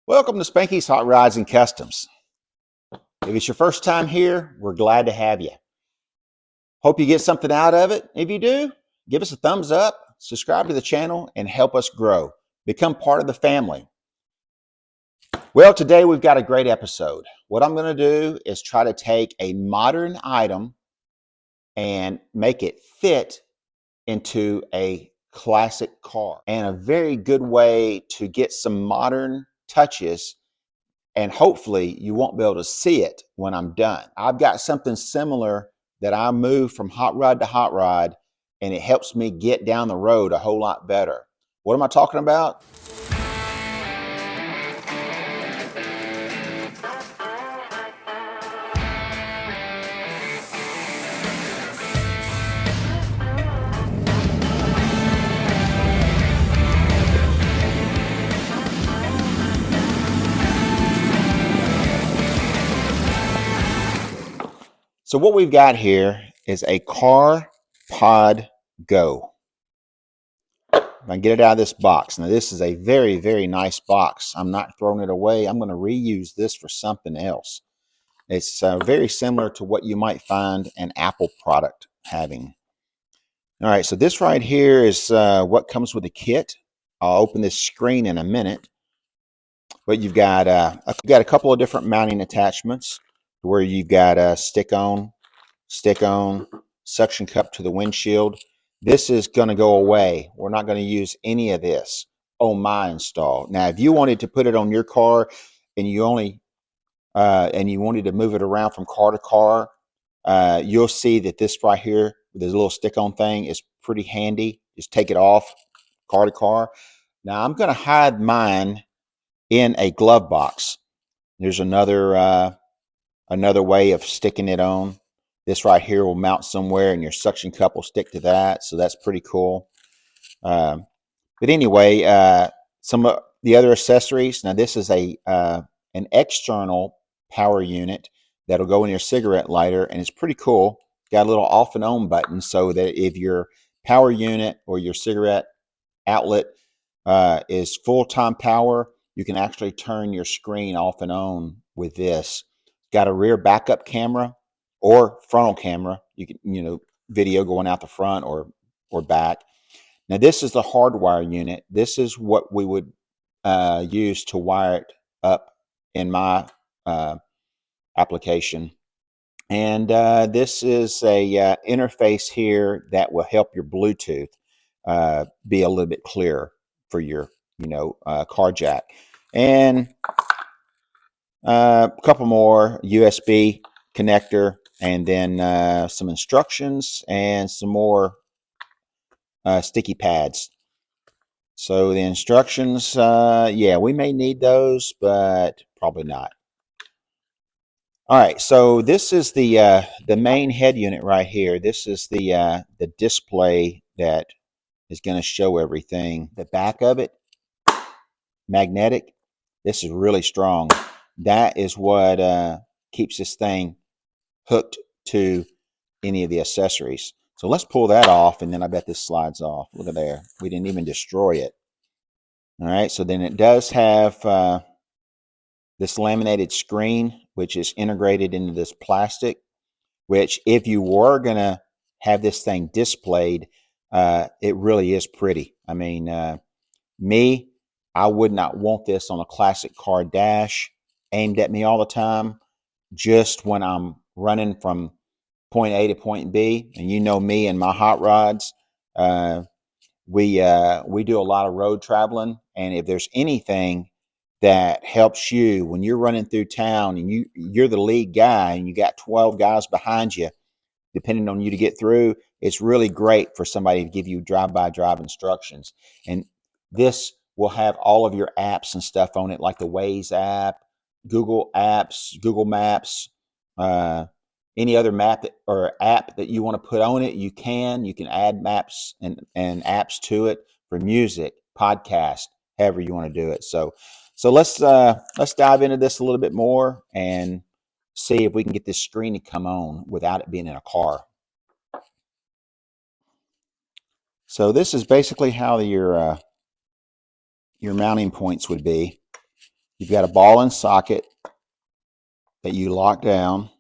Welcome to Spanky's Hot Rods and Customs. If it's your first time here, we're glad to have you. Hope you get something out of it. If you do, give us a thumbs up, subscribe to the channel, and help us grow. Become part of the family. Well, today we've got a great episode. What I'm going to do is try to take a modern item and make it fit into a classic car. And a very good way to get some modern touches, and hopefully you won't be able to see it when I'm done. I've got something similar that I moved from hot rod to hot rod, and it helps me get down the road a whole lot better. What am I talking about? So what we've got here is a CarPodGo. If I can get it out of this box. Now this is a very, very nice box. I'm not throwing it away. I'm going to reuse this for something else. It's very similar to what you might find an Apple product having. All right, so this right here is what comes with the kit. I'll open this screen in a minute. But you've got a couple of different mounting attachments where you've got a stick on, suction cup to the windshield. This is going to go away. We're not going to use any of this on my install. Now, if you wanted to put it on your car and you only and you wanted to move it around from car to car, you'll see that this right here, this little stick-on thing, is pretty handy. Just take it off car to car. Now, I'm going to hide mine in a glove box. There's another way of sticking it on. This right here will mount somewhere, and your suction cup will stick to that, so that's pretty cool. But anyway, some of the other accessories. Now, this is an external power unit that'll go in your cigarette lighter, and it's pretty cool. Got a little off and on button so that if your power unit or your cigarette outlet is full-time power, you can actually turn your screen off and on with this. Got a rear backup camera or frontal camera. You can, video going out the front or back. Now, this is the hardwire unit. This is what we would use to wire it up in my application. And this is a interface here that will help your Bluetooth be a little bit clearer for your, car jack. And a couple more USB connector, and then some instructions and some more sticky pads. So the instructions, yeah, we may need those, but probably not. All right, so this is the main head unit right here. This is the display that is going to show everything. The back of it, magnetic. This is really strong. That is what keeps this thing hooked to any of the accessories. So let's pull that off, and then I bet this slides off. Look at there. We didn't even destroy it. All right, so then it does have this laminated screen, which is integrated into this plastic, which if you were going to have this thing displayed, it really is pretty. I mean, I would not want this on a classic car dash aimed at me all the time. Just when I'm running from point A to point B, and you know me and my hot rods, we do a lot of road traveling, and if there's anything that helps you when you're running through town and you're the lead guy and you got 12 guys behind you, depending on you to get through, it's really great for somebody to give you drive instructions. And this will have all of your apps and stuff on it, like the Waze app, Google apps, Google Maps, any other map or app that you want to put on it. You can add maps and apps to it for music, podcast, however you want to do it. So let's dive into this a little bit more and see if we can get this screen to come on without it being in a car. So this is basically how your mounting points would be. You've got a ball and socket that you lock down,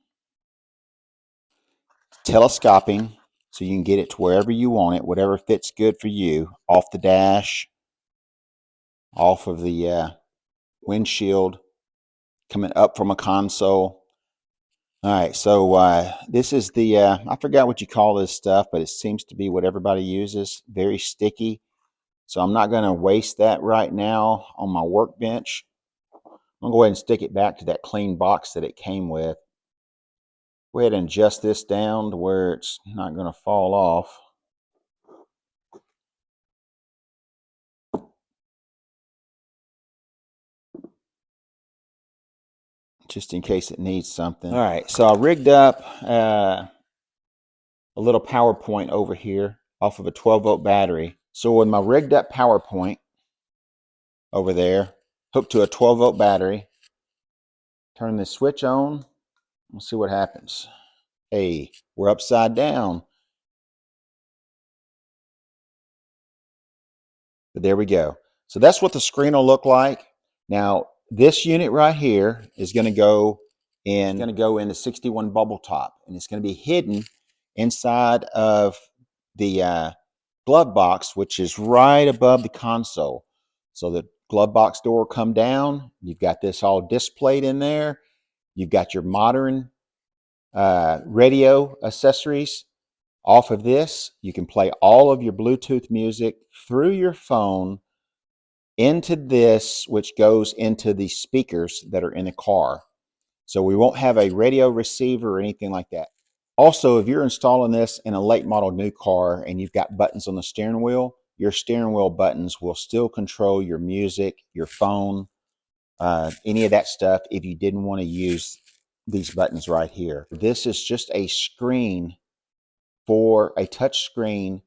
telescoping, so you can get it to wherever you want it, whatever fits good for you, off the dash, off of the windshield, coming up from a console. All right, so this is the, I forgot what you call this stuff, but it seems to be what everybody uses, very sticky. So I'm not going to waste that right now on my workbench. I'm going to go ahead and stick it back to that clean box that it came with. Go ahead and adjust this down to where it's not going to fall off. Just in case it needs something. All right, so I rigged up a little power point over here off of a 12-volt battery. So with my rigged up power point over there, hooked to a 12-volt battery, turn this switch on. We'll see what happens. Hey, we're upside down. But there we go. So that's what the screen will look like. Now, this unit right here is going to go in the 61 bubble top, and it's going to be hidden inside of the glove box, which is right above the console. So the glove box door will come down. You've got this all displayed in there. You've got your modern radio accessories. Off of this, you can play all of your Bluetooth music through your phone into this, which goes into the speakers that are in the car. So we won't have a radio receiver or anything like that. Also, if you're installing this in a late model new car and you've got buttons on the steering wheel, your steering wheel buttons will still control your music, your phone, any of that stuff if you didn't want to use these buttons right here. This is just a screen for a touch screen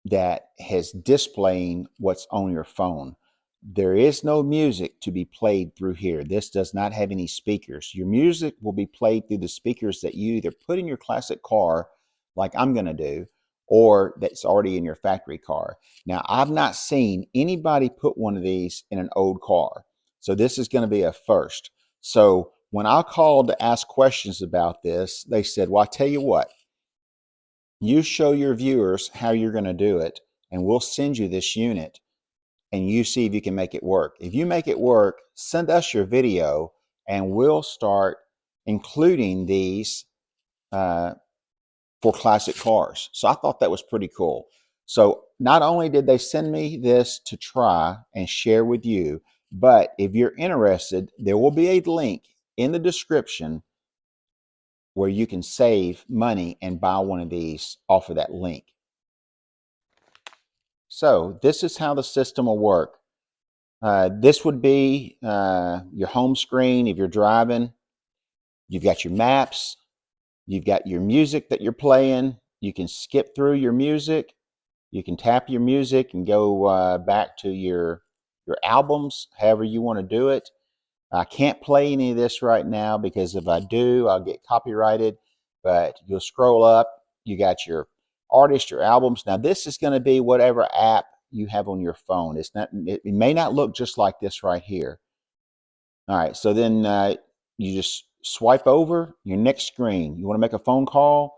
that has displaying what's on your phone. There is no music to be played through here. This does not have any speakers. Your music will be played through the speakers that you either put in your classic car, like I'm going to do, or that's already in your factory car. Now, I've not seen anybody put one of these in an old car. So this is going to be a first. So when I called to ask questions about this, they said, well, I tell you what, you show your viewers how you're going to do it, and we'll send you this unit, and you see if you can make it work. If you make it work, send us your video, and we'll start including these for classic cars. So I thought that was pretty cool. So not only did they send me this to try and share with you, but if you're interested, there will be a link in the description where you can save money and buy one of these off of that link. So this is how the system will work. This would be your home screen if you're driving. You've got your maps. You've got your music that you're playing. You can skip through your music. You can tap your music and go back to your albums, however you want to do it. I can't play any of this right now because if I do, I'll get copyrighted. But you'll scroll up. You got your artists, your albums. Now this is going to be whatever app you have on your phone. It's not. It may not look just like this right here. All right. So then you just swipe over your next screen. You want to make a phone call.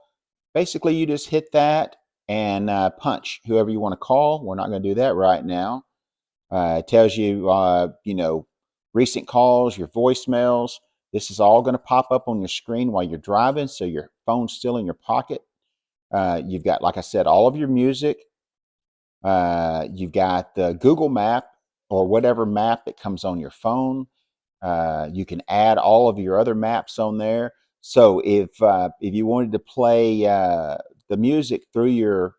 Basically, you just hit that and punch whoever you want to call. We're not going to do that right now. It tells you, recent calls, your voicemails. This is all going to pop up on your screen while you're driving, so your phone's still in your pocket. You've got, like I said, all of your music. You've got the Google map or whatever map that comes on your phone. You can add all of your other maps on there. So if you wanted to play the music through your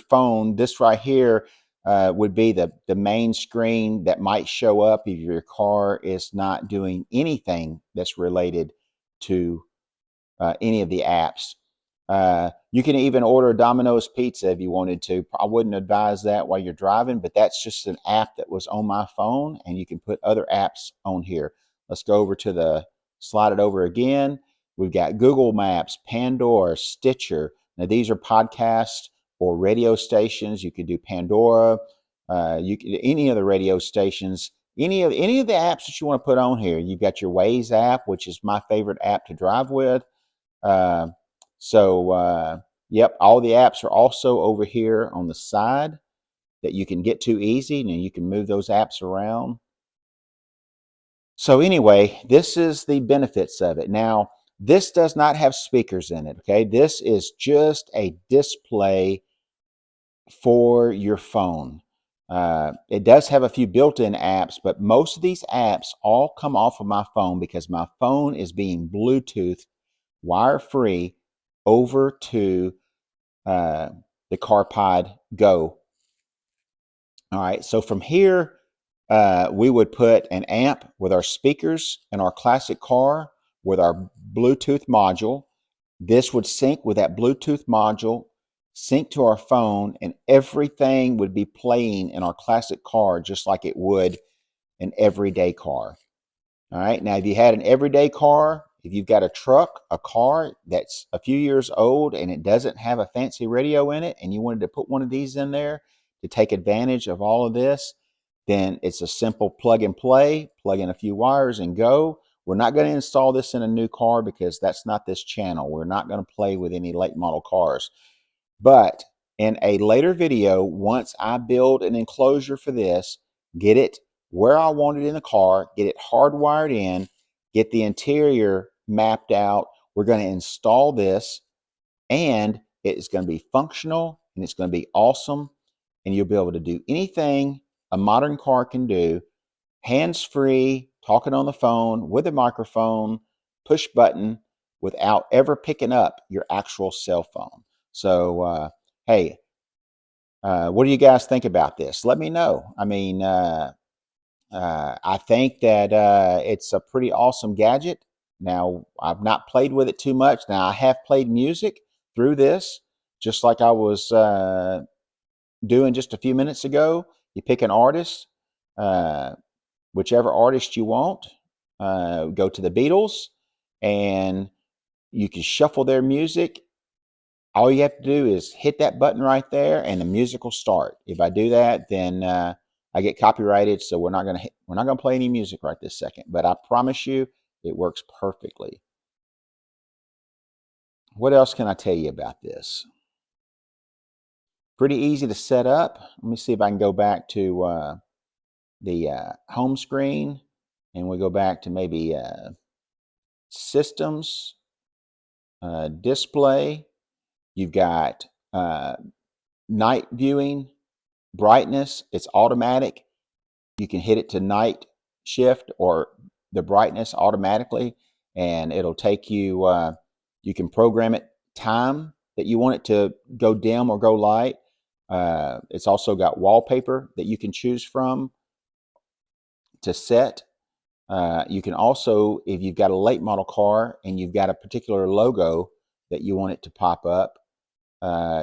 phone, this right here would be the main screen that might show up if your car is not doing anything that's related to any of the apps. You can even order Domino's pizza if you wanted to. I wouldn't advise that while you're driving, but that's just an app that was on my phone, and you can put other apps on here. Let's go over to slide it over again. We've got Google Maps, Pandora, Stitcher. Now these are podcasts or radio stations. You could do Pandora. You could any of the radio stations any of the apps that you want to put on here. You've got your Waze app, which is my favorite app to drive with. Uh, yep, all the apps are also over here on the side that you can get to easy, and you can move those apps around. So anyway, this is the benefits of it. Now, this does not have speakers in it, okay? This is just a display for your phone. It does have a few built-in apps, but most of these apps all come off of my phone because my phone is being Bluetooth wire-free over to the CarPod Go. All right, so from here, we would put an amp with our speakers in our classic car with our Bluetooth module. This would sync with that Bluetooth module, sync to our phone, and everything would be playing in our classic car just like it would an everyday car. All right. Now, if you had an everyday car, if you've got a truck, a car that's a few years old and it doesn't have a fancy radio in it, and you wanted to put one of these in there to take advantage of all of this, then it's a simple plug and play, plug in a few wires and go. We're not going to install this in a new car because that's not this channel. We're not going to play with any late model cars. But in a later video, once I build an enclosure for this, get it where I want it in the car, get it hardwired in, get the interior mapped out, we're going to install this, and it's going to be functional and it's going to be awesome, and you'll be able to do anything a modern car can do, hands-free, talking on the phone with a microphone, push button, without ever picking up your actual cell phone. So, hey, what do you guys think about this? Let me know. I mean, I think that it's a pretty awesome gadget. Now, I've not played with it too much. Now, I have played music through this, just like I was doing just a few minutes ago. You pick an artist, uh, whichever artist you want, go to the Beatles, and you can shuffle their music. All you have to do is hit that button right there, and the music will start. If I do that, then I get copyrighted, so we're not gonna play any music right this second. But I promise you, it works perfectly. What else can I tell you about this? Pretty easy to set up. Let me see if I can go back to the home screen, and we go back to maybe systems, display. You've got night viewing, brightness. It's automatic. You can hit it to night shift or the brightness automatically, and it'll take you, you can program it time that you want it to go dim or go light. It's also got wallpaper that you can choose from to set. You can also, if you've got a late model car and you've got a particular logo that you want it to pop up,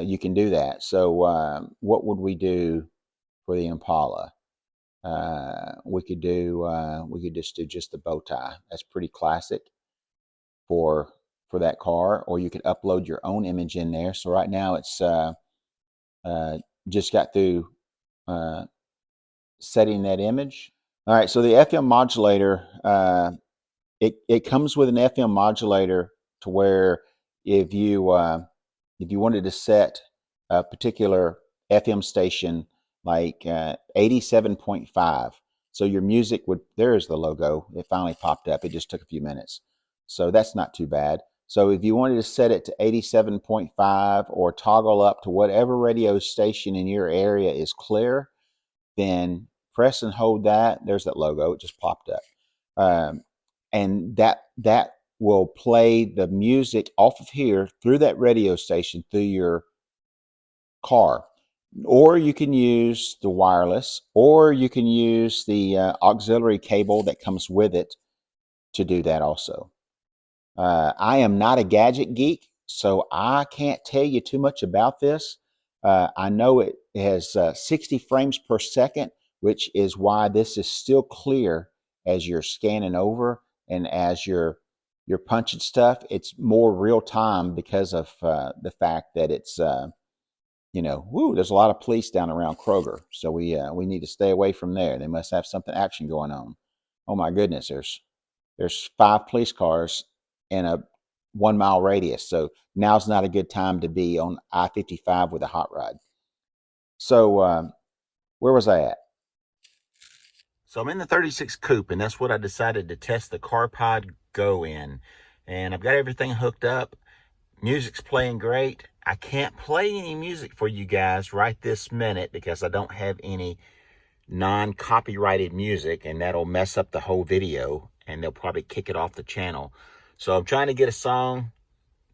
you can do that. So what would we do for the Impala? We could just do just the bow tie. That's pretty classic for that car. Or you could upload your own image in there. So right now it's just got through setting that image. All right, so the FM modulator, it comes with an FM modulator to where if you wanted to set a particular FM station like 87.5, so your music would, there's the logo, it finally popped up, it just took a few minutes, so that's not too bad. So if you wanted to set it to 87.5 or toggle up to whatever radio station in your area is clear, then press and hold that. There's that logo, it just popped up. And that will play the music off of here through that radio station through your car. Or you can use the wireless, or you can use the auxiliary cable that comes with it to do that also. I am not a gadget geek, so I can't tell you too much about this. I know it has 60 frames per second, which is why this is still clear as you're scanning over and as you're punching stuff. It's more real time because of the fact that it's you know, woo, there's a lot of police down around Kroger, so we need to stay away from there. They must have something action going on. Oh my goodness, there's 5 police cars in a 1 mile radius, so now's not a good time to be on I-55 with a hot rod. So where was I at? So I'm in the 36 coupe, and that's what I decided to test the CarPod Go in. And I've got everything hooked up. Music's playing great. I can't play any music for you guys right this minute because I don't have any non-copyrighted music, and that'll mess up the whole video, and they'll probably kick it off the channel. So I'm trying to get a song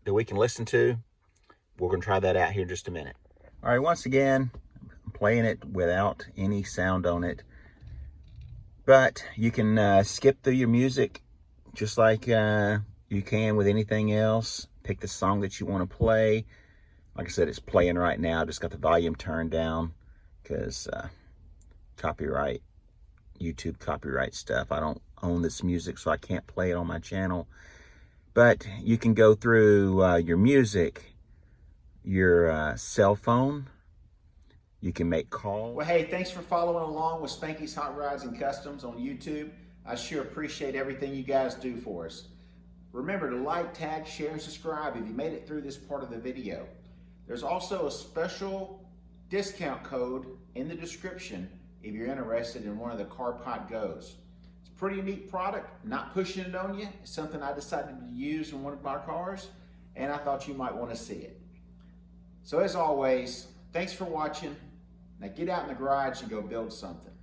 that we can listen to. We're going to try that out here in just a minute. All right, once again, I'm playing it without any sound on it. But you can skip through your music just like you can with anything else. Pick the song that you want to play. Like I said, it's playing right now. I just got the volume turned down because copyright, YouTube copyright stuff. I don't own this music, so I can't play it on my channel. But you can go through your music, your cell phone. You can make calls. Well, hey, thanks for following along with Spanky's Hot Rods and Customs on YouTube. I sure appreciate everything you guys do for us. Remember to like, tag, share, and subscribe if you made it through this part of the video. There's also a special discount code in the description if you're interested in one of the CarPod Go's. It's a pretty neat product, not pushing it on you. It's something I decided to use in one of my cars, and I thought you might want to see it. So as always, thanks for watching. Now get out in the garage and go build something.